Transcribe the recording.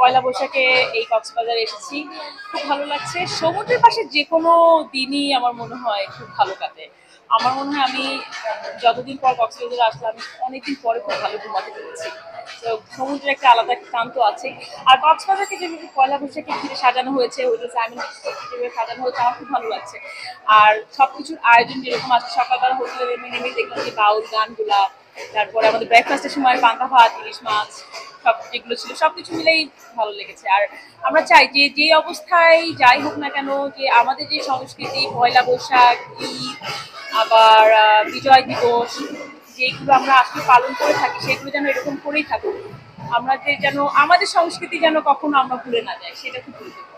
পয়লা বৈশাখে এই কক্সবাজারে এসেছি, খুব ভালো লাগছে। সমুদ্রের পাশে যে কোনো দিনই আমার মনে হয় খুব ভালো কাটে। আমার মনে হয় আমি যতদিন পর কক্সবাজারে আসলাম, অনেকদিন পরে খুব ভালো ঘুমাতে পেরেছি। তো সমুদ্রের একটা আলাদা একটা টান তো আছে। আর কক্সবাজারকে যেভাবে পয়লা বৈশাখে ঘিরে সাজানো হয়েছে, ওই যে যেভাবে সাজানো হয়েছে, আমার খুব ভালো লাগছে। আর সবকিছুর আয়োজন যেরকম আছে, সকালবেলা হোটেলে নেমে দেখলাম যে বাউল গানগুলা, তারপরে আমাদের ব্রেকফাস্টের সময় পান্তা ভাত, ইলিশ মাছ, সব যেগুলো ছিল সবকিছু মিলেই ভালো লেগেছে। আর আমরা চাই যে যে অবস্থায় যাই হোক না কেন, যে আমাদের যে সংস্কৃতি পয়লা বৈশাখ, ঈদ, আবার বিজয় দিবস, যেগুলো আমরা আসলে পালন করে থাকি, সেগুলো যেন এরকম করেই থাকুক। আমাদের যেন আমাদের সংস্কৃতি যেন কখনো আমরা ভুলে না যাই, সেটা খুব গুরুত্বপূর্ণ।